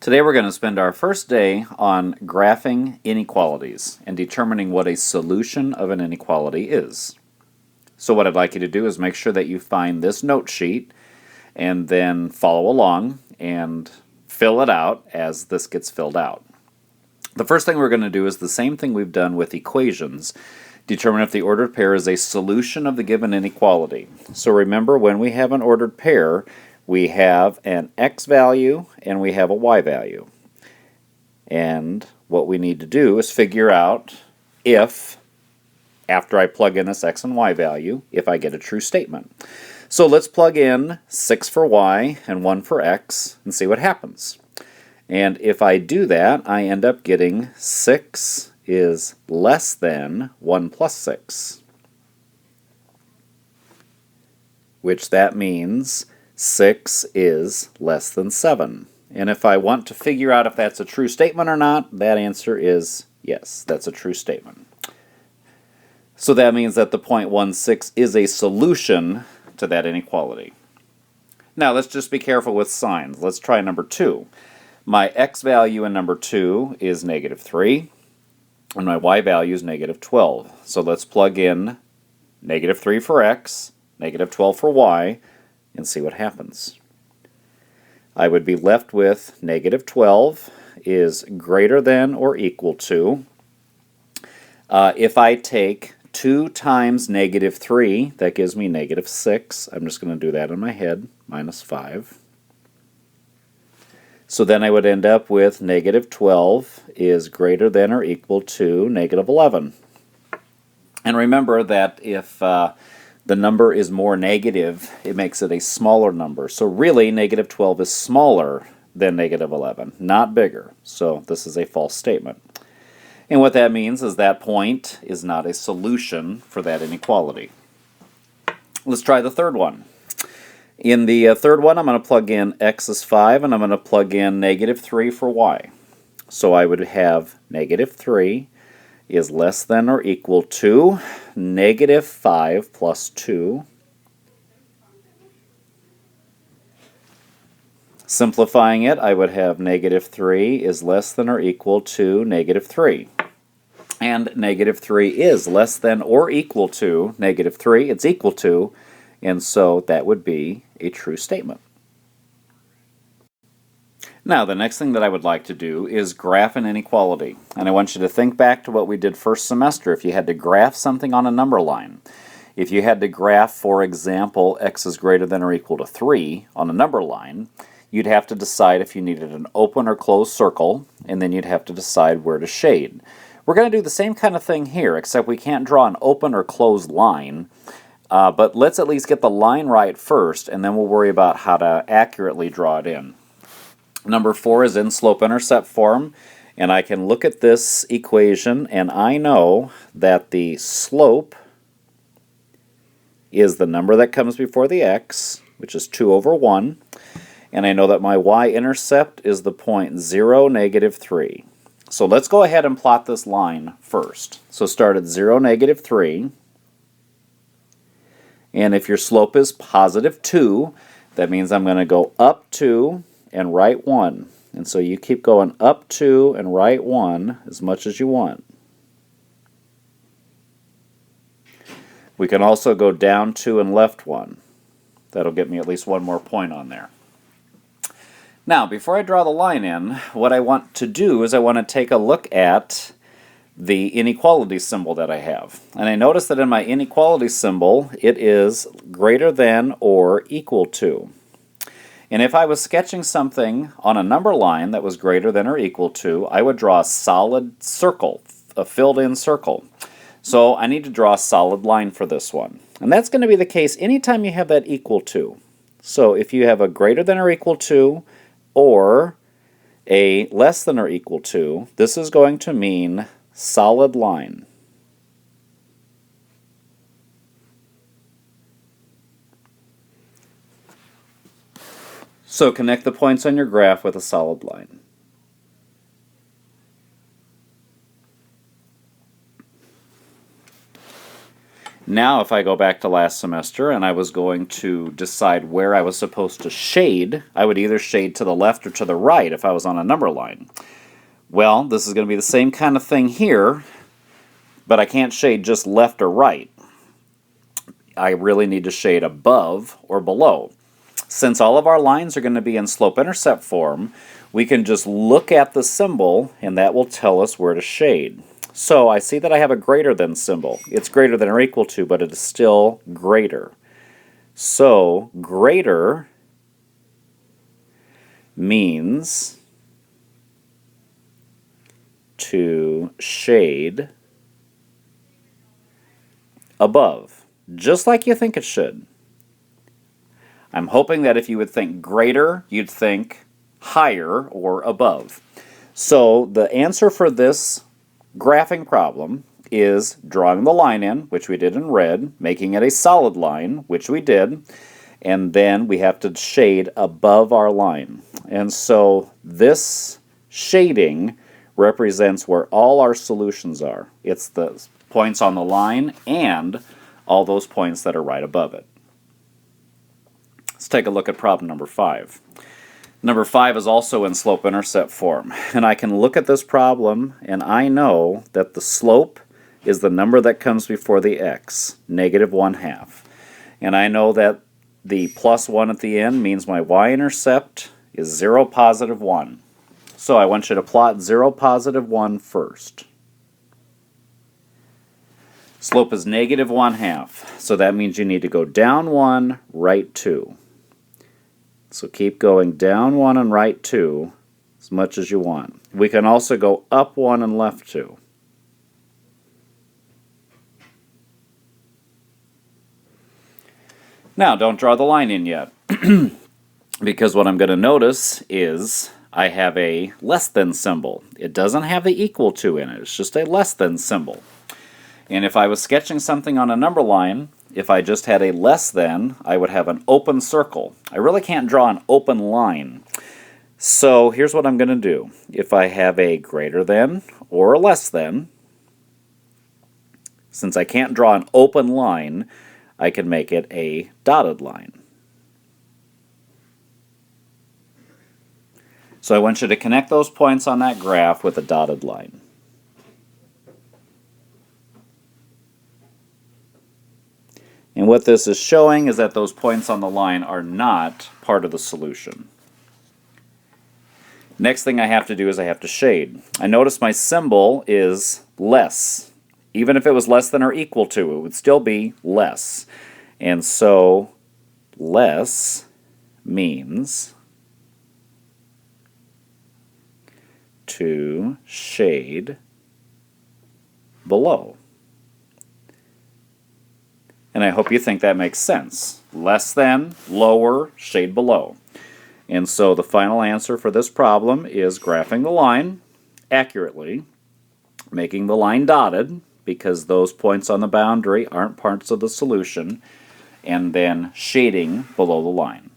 Today we're going to spend our first day on graphing inequalities and determining what a solution of an inequality is. So what I'd like you to do is make sure that you find this note sheet and then follow along and fill it out as this gets filled out. The first thing we're going to do is the same thing we've done with equations. Determine if the ordered pair is a solution of the given inequality. So remember, when we have an ordered pair, we have an x value and we have a y value. And what we need to do is figure out if, after I plug in this x and y value, if I get a true statement. So let's plug in 6 for y and 1 for x and see what happens. And if I do that, I end up getting 6 is less than 1 plus 6. Which that means 6 is less than 7. And if I want to figure out if that's a true statement or not, that answer is yes, that's a true statement. So that means that the 0.16 is a solution to that inequality. Now let's just be careful with signs. Let's try number 2. My x value in number 2 is negative 3, and my y value is negative 12. So let's plug in negative 3 for x, negative 12 for y, and see what happens. I would be left with negative 12 is greater than or equal to. If I take 2 times negative 3, that gives me negative 6. I'm just going to do that in my head, minus 5. So then I would end up with negative 12 is greater than or equal to negative 11. And remember that if the number is more negative, it makes it a smaller number. So really, negative 12 is smaller than negative 11, not bigger. So this is a false statement. And what that means is that point is not a solution for that inequality. Let's try the third one. In the third one, I'm going to plug in x is 5, and I'm going to plug in negative 3 for y. So I would have negative 3 is less than or equal to negative 5 plus 2. Simplifying it, I would have negative 3 is less than or equal to negative 3. And negative 3 is less than or equal to negative 3. It's equal to, and so that would be a true statement. Now, the next thing that I would like to do is graph an inequality. And I want you to think back to what we did first semester if you had to graph something on a number line. If you had to graph, for example, x is greater than or equal to 3 on a number line, you'd have to decide if you needed an open or closed circle, and then you'd have to decide where to shade. We're going to do the same kind of thing here, except we can't draw an open or closed line. But let's at least get the line right first, and then we'll worry about how to accurately draw it in. Number 4 is in slope-intercept form, and I can look at this equation, and I know that the slope is the number that comes before the x, which is 2 over 1, and I know that my y-intercept is the point 0, negative 3. So let's go ahead and plot this line first. So start at 0, negative 3. And if your slope is positive 2, that means I'm going to go up 2 and right 1. And so you keep going up 2 and right 1 as much as you want. We can also go down 2 and left 1. That'll get me at least one more point on there. Now, before I draw the line in, what I want to do is I want to take a look at the inequality symbol that I have. And I notice that in my inequality symbol, it is greater than or equal to. And if I was sketching something on a number line that was greater than or equal to, I would draw a solid circle, a filled-in circle. So I need to draw a solid line for this one. And that's going to be the case anytime you have that equal to. So if you have a greater than or equal to, or a less than or equal to, this is going to mean solid line. So connect the points on your graph with a solid line. Now if I go back to last semester and I was going to decide where I was supposed to shade, I would either shade to the left or to the right if I was on a number line. Well, this is going to be the same kind of thing here, but I can't shade just left or right. I really need to shade above or below. Since all of our lines are going to be in slope-intercept form, we can just look at the symbol and that will tell us where to shade. So I see that I have a greater than symbol. It's greater than or equal to, but it is still greater. So greater means to shade above, just like you think it should. I'm hoping that if you would think greater, you'd think higher or above. So the answer for this graphing problem is drawing the line in, which we did in red, making it a solid line, which we did, and then we have to shade above our line. And so this shading represents where all our solutions are. It's the points on the line and all those points that are right above it. Let's take a look at problem number 5. Number 5 is also in slope-intercept form, and I can look at this problem and I know that the slope is the number that comes before the x, -1/2. And I know that the +1 at the end means my y-intercept is 0, +1. So I want you to plot 0, +1 first. Slope is -1/2, so that means you need to go down 1, right 2. So keep going down 1 and right 2 as much as you want. We can also go up 1 and left 2. Now, don't draw the line in yet, because what I'm going to notice is I have a less than symbol. It doesn't have the equal to in it. It's just a less than symbol. And if I was sketching something on a number line, if I just had a less than, I would have an open circle. I really can't draw an open line. So here's what I'm going to do. If I have a greater than or a less than, since I can't draw an open line, I can make it a dotted line. So I want you to connect those points on that graph with a dotted line. And what this is showing is that those points on the line are not part of the solution. Next thing I have to do is I have to shade. I notice my symbol is less. Even if it was less than or equal to, it would still be less. And so less means to shade below. And I hope you think that makes sense. Less than, lower, shade below. And so the final answer for this problem is graphing the line accurately, making the line dotted, because those points on the boundary aren't parts of the solution, and then shading below the line.